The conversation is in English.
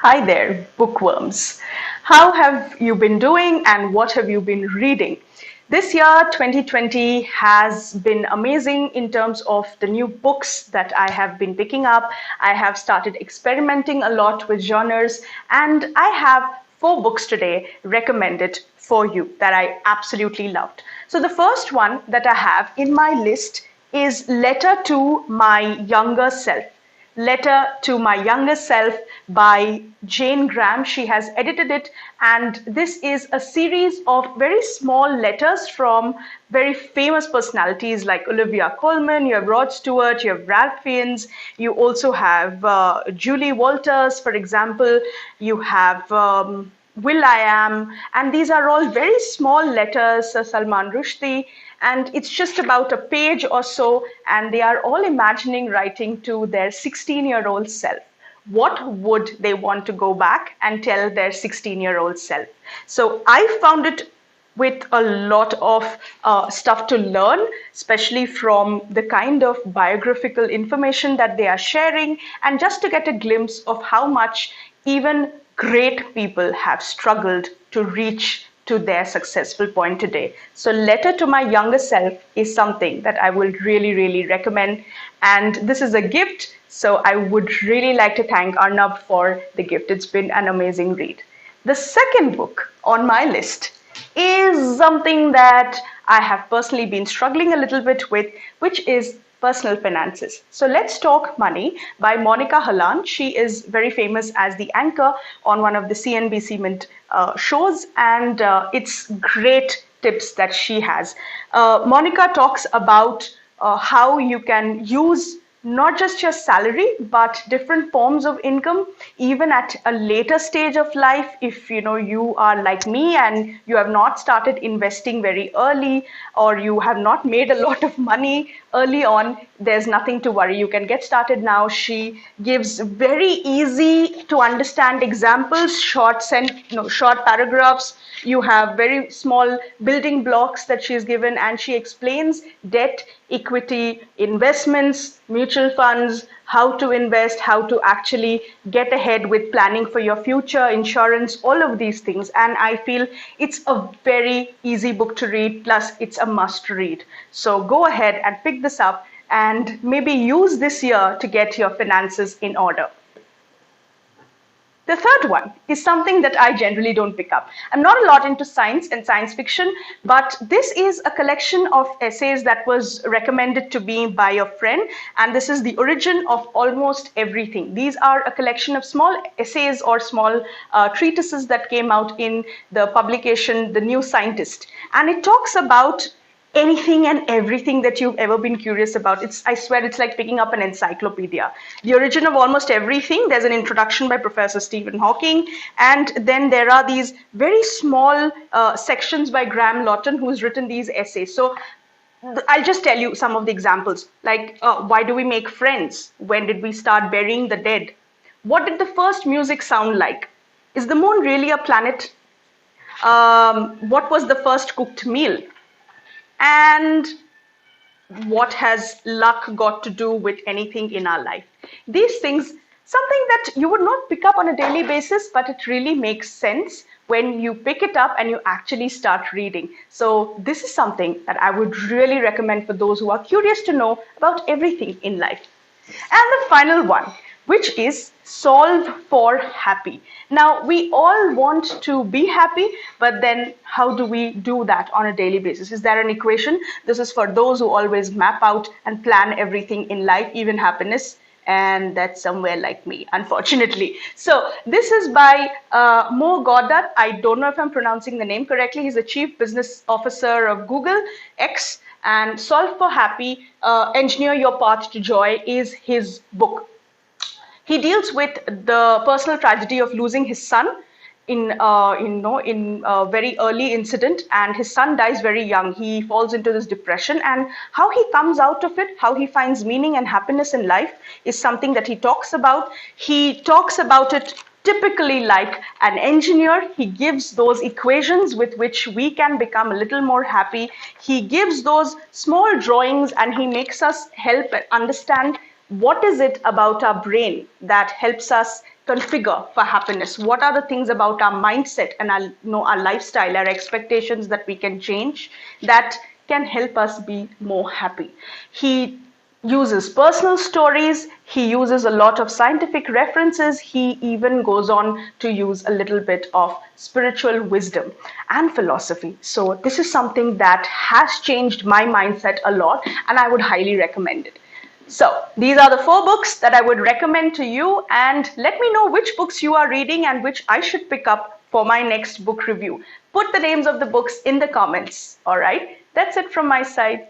Hi there, bookworms. How have you been doing and what have you been reading? This year, 2020, has been amazing in terms of the new books that I have been picking up. I have started experimenting a lot with genres, and I have four books today recommended for you that I absolutely loved. So, the first one that I have in my list is Letter to My Younger Self. Letter to My Younger Self by Jane Graham. She has edited it, and this is a series of very small letters from very famous personalities like Olivia Colman, you have Rod Stewart, you have Ralph Fiennes, you also have Julie Walters, for example, you have Will I Am, and these are all very small letters, Salman Rushdie, and it's just about a page or so, and they are all imagining writing to their 16-year-old self. What would they want to go back and tell their 16-year-old self? So I found it with a lot of stuff to learn, especially from the kind of biographical information that they are sharing, and just to get a glimpse of how much even great people have struggled to reach to their successful point today. So, Letter to My Younger Self is something that I will really, really recommend. And this is a gift, so I would really like to thank Arnab for the gift. It's been an amazing read. The second book on my list is something that I have personally been struggling a little bit with, which is personal finances. So let's talk money by Monica Hallan. She is very famous as the anchor on one of the CNBC Mint shows, and it's great tips that she has. Monica talks about how you can use not just your salary but different forms of income even at a later stage of life. If you are like me and you have not started investing very early, or you have not made a lot of money early on, there's nothing to worry. You can get started now. She gives very easy to understand examples, short paragraphs. You have very small building blocks that she's given, and she explains debt, equity, investments, mutual funds, how to invest, how to actually get ahead with planning for your future, insurance, all of these things. And I feel it's a very easy book to read, plus it's a must read. So go ahead and pick this up and maybe use this year to get your finances in order. The third one is something that I generally don't pick up. I'm not a lot into science and science fiction, but this is a collection of essays that was recommended to me by a friend, and this is The Origin of Almost Everything. These are a collection of small essays or small treatises that came out in the publication The New Scientist, and it talks about anything and everything that you've ever been curious about. I swear it's like picking up an encyclopedia. The Origin of Almost Everything, there's an introduction by Professor Stephen Hawking, and then there are these very small sections by Graham Lawton, who's written these essays. So I'll just tell you some of the examples, like why do we make friends? When did we start burying the dead? What did the first music sound like? Is the moon really a planet? What was the first cooked meal? And what has luck got to do with anything in our life? These things, something that you would not pick up on a daily basis, but it really makes sense when you pick it up and you actually start reading. So this is something that I would really recommend for those who are curious to know about everything in life. And the final one, which is Solve for Happy. Now, we all want to be happy, but then how do we do that on a daily basis? Is there an equation? This is for those who always map out and plan everything in life, even happiness, and that's somewhere like me, unfortunately. So this is by Mo Gaudat. I don't know if I'm pronouncing the name correctly. He's the Chief Business Officer of Google X, and Solve for Happy, Engineer Your Path to Joy is his book. He deals with the personal tragedy of losing his son in a very early incident, and his son dies very young. He falls into this depression, and how he comes out of it, how he finds meaning and happiness in life is something that he talks about. He talks about it typically like an engineer. He gives those equations with which we can become a little more happy. He gives those small drawings, and he makes us help understand what is it about our brain that helps us the figure for happiness? What are the things about our mindset and our, our lifestyle, our expectations that we can change that can help us be more happy? He uses personal stories, he uses a lot of scientific references, he even goes on to use a little bit of spiritual wisdom and philosophy. So this is something that has changed my mindset a lot, and I would highly recommend it. So these are the 4 books that I would recommend to you, and let me know which books you are reading and which I should pick up for my next book review. Put the names of the books in the comments. All right, that's it from my side.